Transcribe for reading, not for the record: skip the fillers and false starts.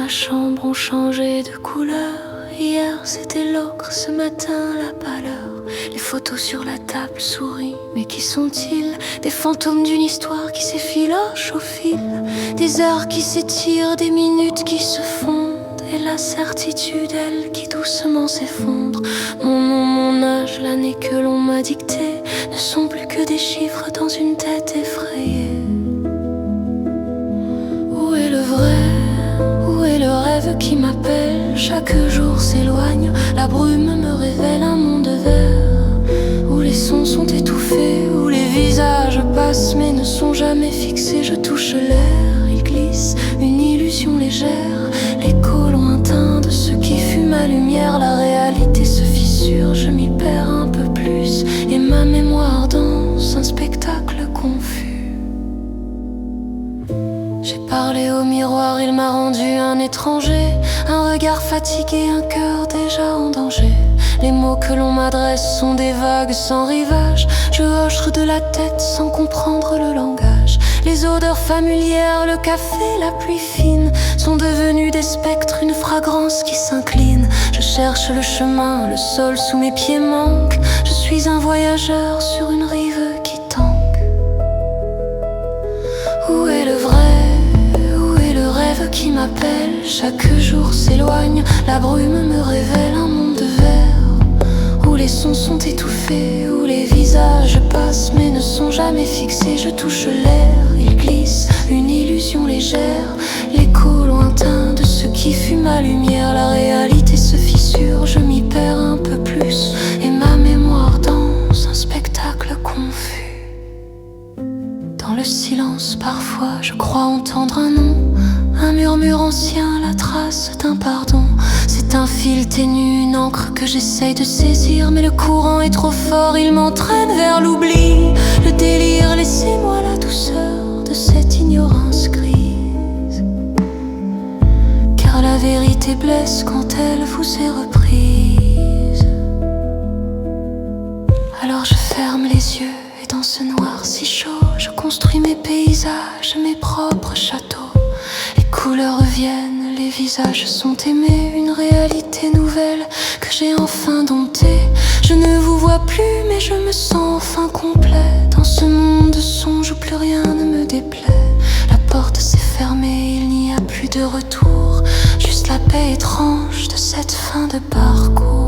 chambre ont changé de couleur. Hier c'était l'ocre, ce matin la pâleur. Les photos sur la table sourient, mais qui sont-ils? Des fantômes d'une histoire qui s'effiloche au fil. Des heures qui s'étirent, des minutes qui se fondent. Et la certitude, elle, qui doucement s'effondre. Mon nom, mon âge, l'année que l'on m'a dictée ne sont plus que des chiffres dans une tête effrayée. Où est le vrai? Où est le rêve qui m'appelle? Chaque jour s'éloigne, la brume me révèle un monde vert, où les sons sont étouffés, où les visages passent mais ne sont jamais fixés. Je touche l'air, il glisse, une illusion légère, l'écho lointain de ce qui fut ma lumière. La réalité se fissure, je m'y perds un peu plus, et ma mémoire danse un spectacle confus. J'ai parlé au miroir, il m'a rendu un étranger, un regard fatigué, un cœur déjà en danger. Les mots que l'on m'adresse sont des vagues sans rivage. Je hoche de la tête sans comprendre le langage. Les odeurs familières, le café, la pluie fine sont devenus des spectres, une fragrance qui s'incline. Je cherche le chemin, le sol sous mes pieds manque. Je suis un voyageur sur une rive qui tangue. Où est le vrai? Qui m'appelle, chaque jour s'éloigne, la brume me révèle un monde vert, où les sons sont étouffés, où les visages passent mais ne sont jamais fixés. Je touche l'air, il glisse, une illusion légère, l'écho lointain de ce qui fut ma lumière. La réalité se fissure, je m'y perds un peu plus, et ma mémoire danse un spectacle confus. Dans le silence, parfois, je crois entendre un nom, un murmure ancien, la trace d'un pardon. C'est un fil ténu, une encre que j'essaye de saisir, mais le courant est trop fort, il m'entraîne vers l'oubli. Le délire, laissez-moi la douceur de cette ignorance grise, car la vérité blesse quand elle vous est reprise. Alors je ferme les yeux, et dans ce noir si chaud, je construis mes paysages, mes propres châteaux. Les couleurs reviennent, les visages sont aimés, une réalité nouvelle que j'ai enfin domptée. Je ne vous vois plus, mais je me sens enfin complet. Dans ce monde de songes où plus rien ne me déplaît. La porte s'est fermée, il n'y a plus de retour, juste la paix étrange de cette fin de parcours.